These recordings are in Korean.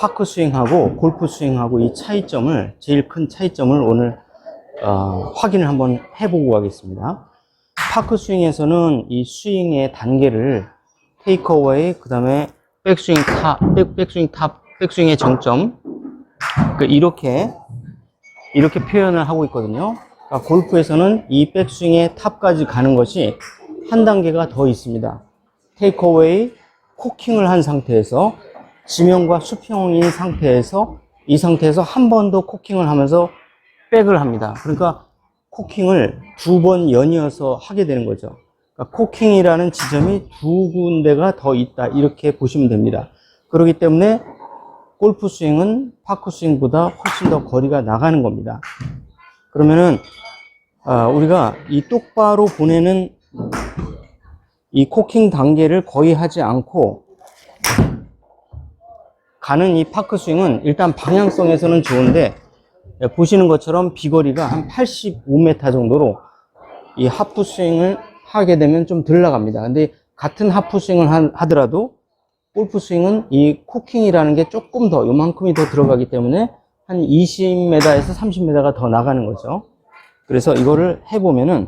파크 스윙하고 골프 스윙하고 이 차이점을, 제일 큰 차이점을 오늘 확인을 한번 해보고 가겠습니다. 파크 스윙에서는 이 스윙의 단계를 테이크어웨이, 그 다음에 백스윙 탑, 백스윙의 정점, 이렇게 표현을 하고 있거든요. 그러니까 골프에서는 이 백스윙의 탑까지 가는 것이 한 단계가 더 있습니다. 테이크어웨이, 코킹을 한 상태에서, 지면과 수평인 상태에서, 이 상태에서 한 번 더 코킹을 하면서 백을 합니다. 그러니까 코킹을 두 번 연이어서 하게 되는 거죠. 그러니까 코킹이라는 지점이 두 군데가 더 있다, 이렇게 보시면 됩니다. 그렇기 때문에 골프 스윙은 파크 스윙보다 훨씬 더 거리가 나가는 겁니다. 그러면은 우리가 이 똑바로 보내는 이 코킹 단계를 거의 하지 않고 가는 이 파크 스윙은 일단 방향성에서는 좋은데, 보시는 것처럼 비거리가 한 85m 정도로 이 하프 스윙을 하게 되면 좀 덜 나갑니다. 근데 같은 하프 스윙을 하더라도 골프 스윙은 이 코킹이라는 게 조금 더, 요만큼이 더 들어가기 때문에 한 20m에서 30m가 더 나가는 거죠. 그래서 이거를 해보면은,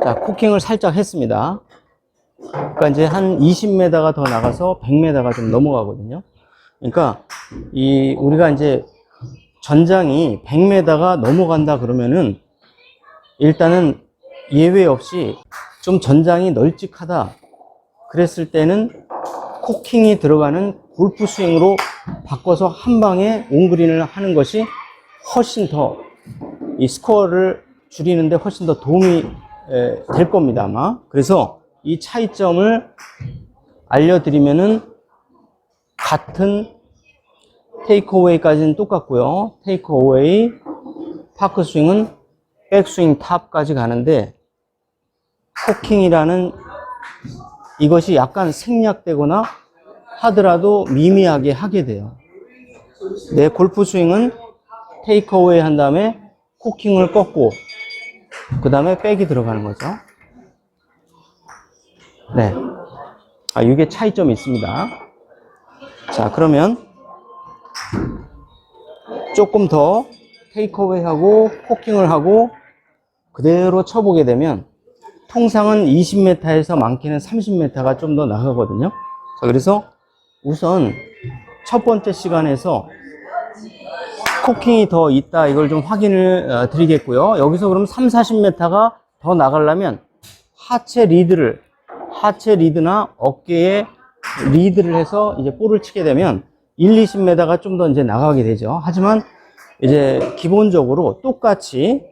자, 코킹을 살짝 했습니다. 그러니까 이제 한 20m가 더 나가서 100m가 좀 넘어가거든요. 그러니까 우리가 이제 전장이 100m가 넘어간다 그러면은 일단은 예외 없이 좀 전장이 널찍하다 그랬을 때는 코킹이 들어가는 골프 스윙으로 바꿔서 한 방에 온그린을 하는 것이 훨씬 더 이 스코어를 줄이는데 훨씬 더 도움이 될 겁니다, 아마. 그래서 이 차이점을 알려드리면은, 같은 테이크어웨이까지는 똑같고요. 테이크어웨이, 파크 스윙은 백스윙 탑까지 가는데, 코킹이라는 이것이 약간 생략되거나 하더라도 미미하게 하게 돼요. 내 골프 스윙은 테이크어웨이 한 다음에 코킹을 꺾고 그 다음에 백이 들어가는 거죠. 네. 이게 차이점이 있습니다. 자, 그러면 조금 더 테이크어웨이 하고 코킹을 하고 그대로 쳐보게 되면 통상은 20m에서 많게는 30m가 좀 더 나가거든요. 자, 그래서 우선 첫 번째 시간에서 코킹이 더 있다, 이걸 좀 확인을 드리겠고요. 여기서 그럼 3, 40m가 더 나가려면 하체 리드나 어깨에 리드를 해서 이제 볼을 치게 되면 1, 20m가 좀 더 이제 나가게 되죠. 하지만 이제 기본적으로 똑같이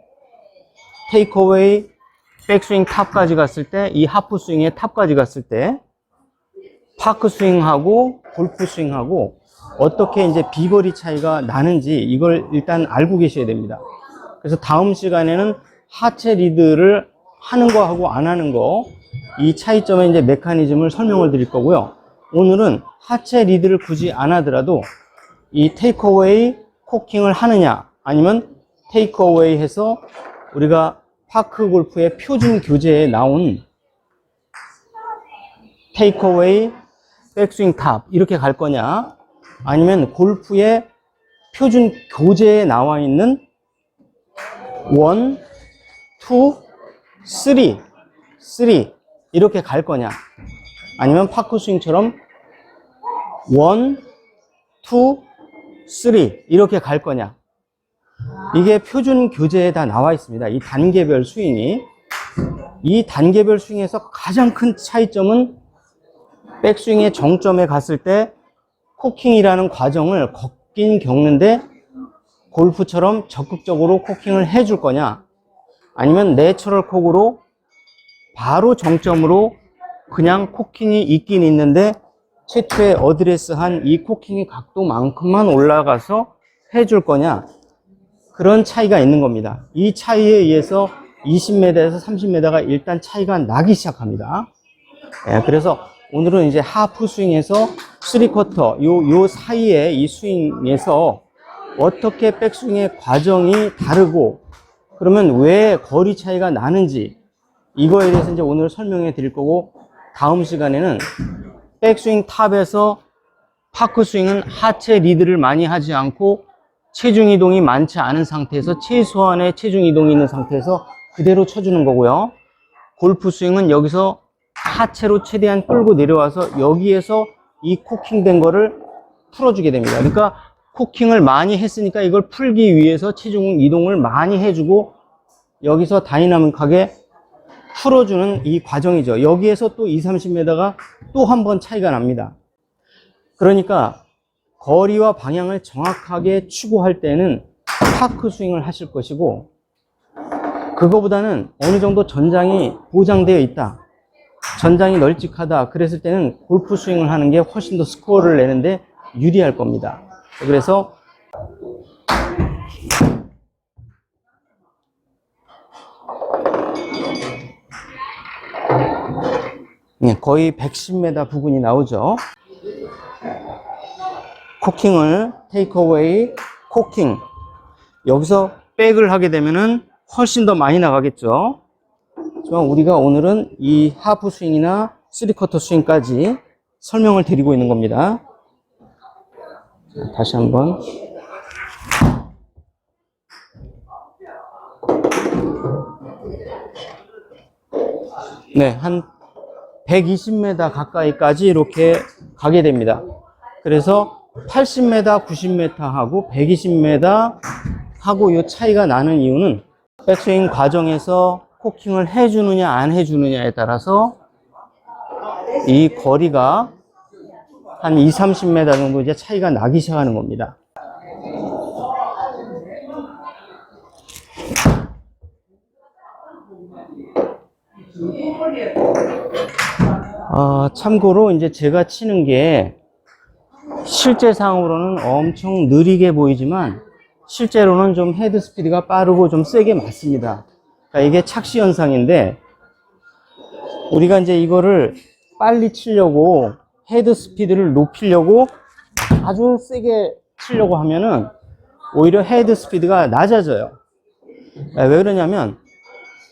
테이크어웨이, 백스윙 탑까지 갔을 때, 이 하프 스윙의 탑까지 갔을 때 파크 스윙하고 골프 스윙하고 어떻게 이제 비거리 차이가 나는지 이걸 일단 알고 계셔야 됩니다. 그래서 다음 시간에는 하체 리드를 하는 거하고 안 하는 거, 이 차이점의 이제 메커니즘을 설명을 드릴 거고요. 오늘은 하체 리드를 굳이 안 하더라도 이 테이크어웨이, 코킹을 하느냐, 아니면 테이크어웨이 해서 우리가 파크 골프의 표준 교재에 나온 테이크어웨이, 백스윙 탑 이렇게 갈 거냐, 아니면 골프의 표준 교재에 나와 있는 1, 2, 3 이렇게 갈 거냐, 아니면 파크 스윙처럼 1, 2, 3 이렇게 갈 거냐. 이게 표준 교재에 다 나와 있습니다. 이 단계별 스윙이. 이 단계별 스윙에서 가장 큰 차이점은 백스윙의 정점에 갔을 때 코킹이라는 과정을 겪는데 골프처럼 적극적으로 코킹을 해줄 거냐, 아니면 내추럴 콕으로 바로 정점으로 그냥 코킹이 있긴 있는데 최초에 어드레스한 이 코킹의 각도만큼만 올라가서 해줄 거냐, 그런 차이가 있는 겁니다. 이 차이에 의해서 20m에서 30m가 일단 차이가 나기 시작합니다. 그래서 오늘은 이제 하프 스윙에서 3쿼터 요 사이에 이 스윙에서 어떻게 백스윙의 과정이 다르고, 그러면 왜 거리 차이가 나는지, 이거에 대해서 이제 오늘 설명해 드릴 거고, 다음 시간에는 백스윙 탑에서 파크 스윙은 하체 리드를 많이 하지 않고 체중 이동이 많지 않은 상태에서 최소한의 체중 이동이 있는 상태에서 그대로 쳐주는 거고요. 골프 스윙은 여기서 하체로 최대한 끌고 내려와서 여기에서 이 코킹된 거를 풀어주게 됩니다. 그러니까 코킹을 많이 했으니까 이걸 풀기 위해서 체중 이동을 많이 해주고 여기서 다이나믹하게 풀어주는 이 과정이죠. 여기에서 또 20, 30m가 또 한 번 차이가 납니다. 그러니까 거리와 방향을 정확하게 추구할 때는 파크 스윙을 하실 것이고, 그거보다는 어느 정도 전장이 보장되어 있다, 전장이 널찍하다 그랬을 때는 골프 스윙을 하는 게 훨씬 더 스코어를 내는데 유리할 겁니다. 그래서 거의 110m 부근이 나오죠. 코킹을 테이크어웨이 코킹, 여기서 백을 하게 되면은 훨씬 더 많이 나가겠죠. 하지만 우리가 오늘은 이 하프 스윙이나 3쿼터 스윙까지 설명을 드리고 있는 겁니다. 자, 다시 한번. 네, 한 120m 가까이까지 이렇게 가게 됩니다. 그래서 80m, 90m 하고 120m 하고 이 차이가 나는 이유는 백스윙 과정에서 코킹을 해주느냐 안 해주느냐에 따라서 이 거리가 한 20, 30m 정도 이제 차이가 나기 시작하는 겁니다. 참고로 이제 제가 치는 게 실제상으로는 엄청 느리게 보이지만 실제로는 좀 헤드 스피드가 빠르고 좀 세게 맞습니다. 그러니까 이게 착시 현상인데, 우리가 이제 이거를 빨리 치려고 헤드 스피드를 높이려고 아주 세게 치려고 하면은 오히려 헤드 스피드가 낮아져요. 왜 그러냐면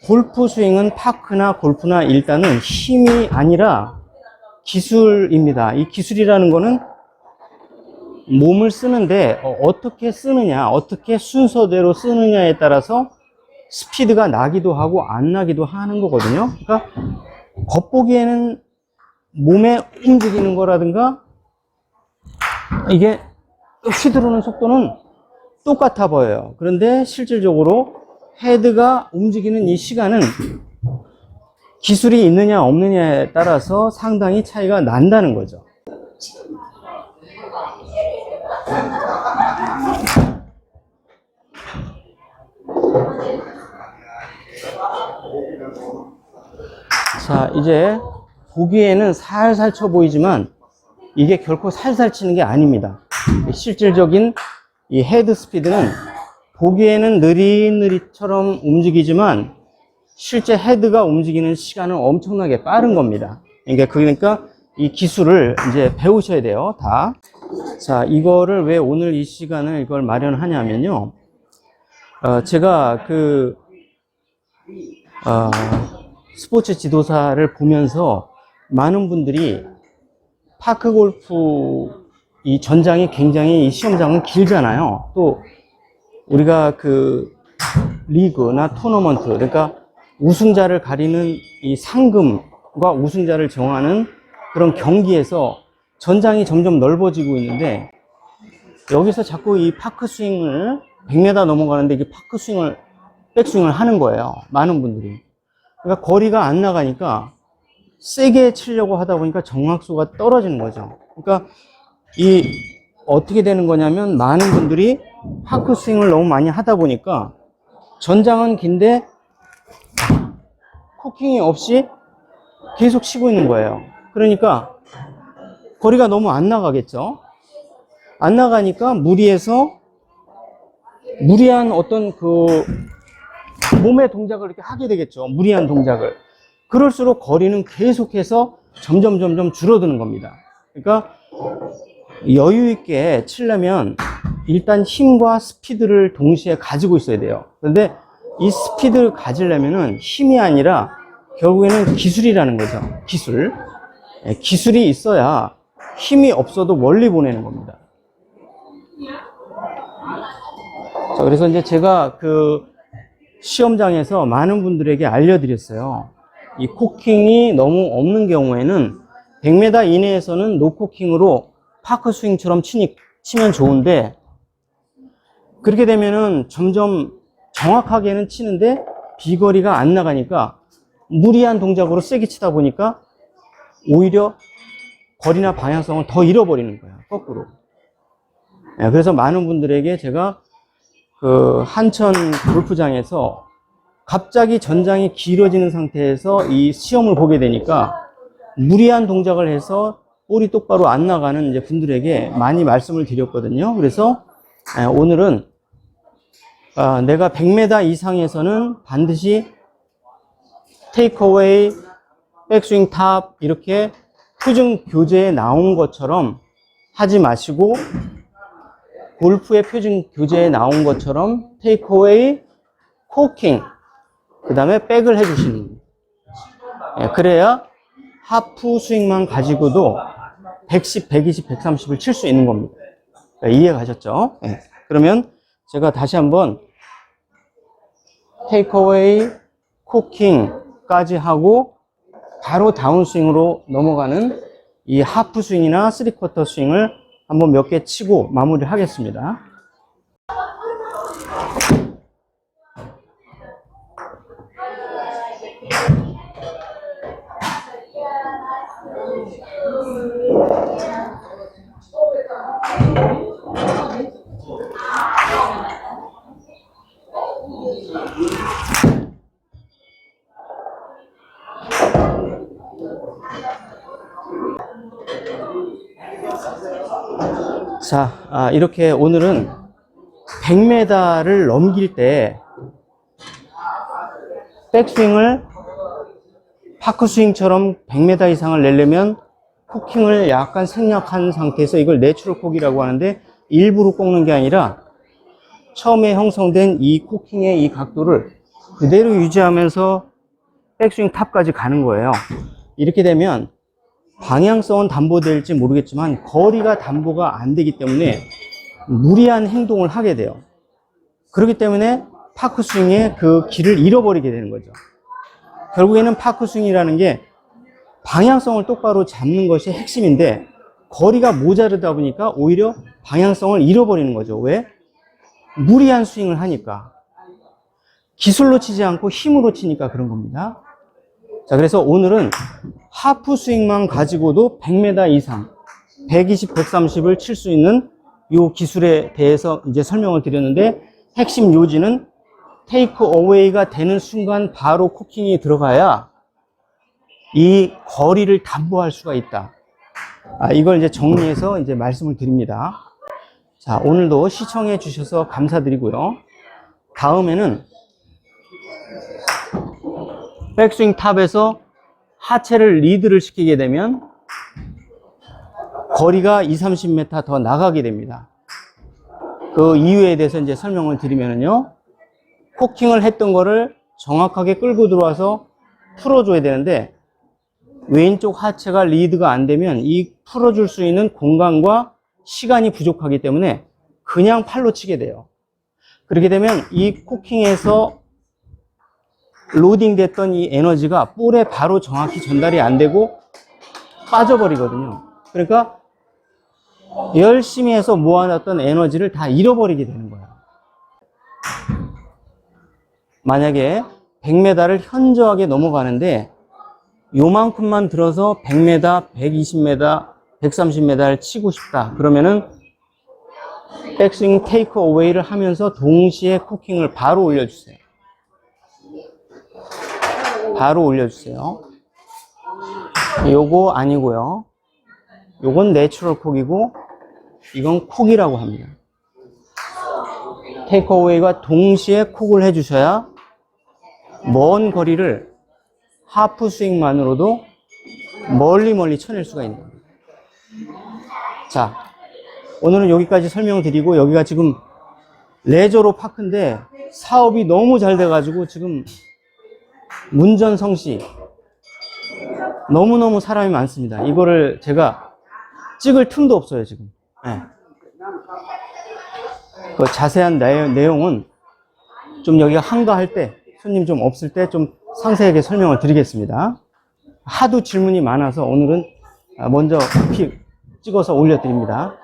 골프 스윙은 파크나 골프나 일단은 힘이 아니라 기술입니다. 이 기술이라는 거는 몸을 쓰는데 어떻게 쓰느냐, 어떻게 순서대로 쓰느냐에 따라서 스피드가 나기도 하고 안 나기도 하는 거거든요. 그러니까 겉보기에는 몸에 움직이는 거라든가 이게 휘두르는 속도는 똑같아 보여요. 그런데 실질적으로 헤드가 움직이는 이 시간은 기술이 있느냐 없느냐에 따라서 상당히 차이가 난다는 거죠. 자, 이제 보기에는 살살 쳐 보이지만 이게 결코 살살 치는 게 아닙니다. 실질적인 이 헤드 스피드는 보기에는 느릿느릿처럼 움직이지만 실제 헤드가 움직이는 시간은 엄청나게 빠른 겁니다. 그러니까 이 기술을 이제 배우셔야 돼요, 다. 자, 이거를 왜 오늘 이 시간을 이걸 마련하냐면요. 제가 스포츠 지도사를 보면서 많은 분들이 파크 골프 이 전장이 굉장히 이 시험장은 길잖아요. 또 우리가 리그나 토너먼트, 그러니까 우승자를 가리는 이 상금과 우승자를 정하는 그런 경기에서 전장이 점점 넓어지고 있는데, 여기서 자꾸 이 파크 스윙을 100m 넘어가는데 이게 파크 스윙을, 백스윙을 하는 거예요, 많은 분들이. 그러니까 거리가 안 나가니까 세게 치려고 하다 보니까 정확수가 떨어지는 거죠. 그러니까 어떻게 되는 거냐면 많은 분들이 파크 스윙을 너무 많이 하다 보니까 전장은 긴데 코킹이 없이 계속 치고 있는 거예요. 그러니까 거리가 너무 안 나가겠죠. 안 나가니까 무리한 어떤 몸의 동작을 이렇게 하게 되겠죠. 무리한 동작을. 그럴수록 거리는 계속해서 점점 줄어드는 겁니다. 그러니까 여유 있게 치려면 일단 힘과 스피드를 동시에 가지고 있어야 돼요. 그런데 이 스피드를 가지려면은 힘이 아니라 결국에는 기술이라는 거죠. 기술. 기술이 있어야 힘이 없어도 멀리 보내는 겁니다. 자, 그래서 이제 제가 그 시험장에서 많은 분들에게 알려드렸어요. 이 코킹이 너무 없는 경우에는 100m 이내에서는 노코킹으로 파크 스윙처럼 치면 좋은데, 그렇게 되면은 점점 정확하게는 치는데 비거리가 안 나가니까 무리한 동작으로 세게 치다 보니까 오히려 거리나 방향성을 더 잃어버리는 거예요. 거꾸로. 그래서 많은 분들에게 제가 그 한천 골프장에서 갑자기 전장이 길어지는 상태에서 이 시험을 보게 되니까 무리한 동작을 해서 볼이 똑바로 안 나가는 이제 분들에게 많이 말씀을 드렸거든요. 그래서 오늘은 내가 100m 이상에서는 반드시 테이크어웨이, 백스윙 탑 이렇게 표준 교재에 나온 것처럼 하지 마시고, 골프의 표준 교재에 나온 것처럼 테이크어웨이, 코킹, 그 다음에 백을 해주시는 거예요. 그래야 하프 스윙만 가지고도 110, 120, 130을 칠 수 있는 겁니다. 이해 가셨죠? 그러면 제가 다시 한번 테이크어웨이, 코킹까지 하고 바로 다운스윙으로 넘어가는 이 하프 스윙이나 3쿼터 스윙을 한번 몇 개 치고 마무리를 하겠습니다. 자, 이렇게 오늘은 100m를 넘길 때 백스윙을 파크스윙처럼 100m 이상을 내려면 코킹을 약간 생략한 상태에서, 이걸 내추럴 콕이라고 하는데 일부러 꺾는 게 아니라 처음에 형성된 이 코킹의 이 각도를 그대로 유지하면서 백스윙 탑까지 가는 거예요. 이렇게 되면 방향성은 담보될지 모르겠지만 거리가 담보가 안 되기 때문에 무리한 행동을 하게 돼요. 그렇기 때문에 파크 스윙의 그 길을 잃어버리게 되는 거죠. 결국에는 파크 스윙이라는 게 방향성을 똑바로 잡는 것이 핵심인데, 거리가 모자르다 보니까 오히려 방향성을 잃어버리는 거죠. 왜? 무리한 스윙을 하니까. 기술로 치지 않고 힘으로 치니까 그런 겁니다. 자, 그래서 오늘은 하프 스윙만 가지고도 100m 이상, 120, 130을 칠 수 있는 이 기술에 대해서 이제 설명을 드렸는데, 핵심 요지는 테이크 어웨이가 되는 순간 바로 코킹이 들어가야 이 거리를 담보할 수가 있다. 이걸 이제 정리해서 이제 말씀을 드립니다. 자, 오늘도 시청해 주셔서 감사드리고요. 다음에는 백스윙 탑에서 하체를 리드를 시키게 되면 거리가 20, 30m 더 나가게 됩니다. 그 이유에 대해서 이제 설명을 드리면요. 코킹을 했던 거를 정확하게 끌고 들어와서 풀어줘야 되는데, 왼쪽 하체가 리드가 안 되면 이 풀어줄 수 있는 공간과 시간이 부족하기 때문에 그냥 팔로 치게 돼요. 그렇게 되면 이 코킹에서 로딩 됐던 이 에너지가 볼에 바로 정확히 전달이 안 되고 빠져버리거든요. 그러니까 열심히 해서 모아놨던 에너지를 다 잃어버리게 되는 거예요. 만약에 100m를 현저하게 넘어가는데 요만큼만 들어서 100m, 120m, 130m를 치고 싶다. 그러면은 백스윙 테이크 어웨이를 하면서 동시에 코킹을 바로 올려주세요. 바로 올려주세요. 요거 아니고요. 요건 내추럴 콕이고 이건 콕이라고 합니다. 테이크 어웨이가 동시에 콕을 해주셔야 먼 거리를 하프 스윙만으로도 멀리 쳐낼 수가 있는 겁니다. 자, 오늘은 여기까지 설명드리고, 여기가 지금 레저로 파크인데 사업이 너무 잘 돼가지고 지금 문전성시 너무너무 사람이 많습니다. 이거를 제가 찍을 틈도 없어요, 지금. 네. 그 자세한 내용은 좀 여기가 한가할 때, 손님 좀 없을 때 좀 상세하게 설명을 드리겠습니다. 하도 질문이 많아서 오늘은 먼저 찍어서 올려드립니다.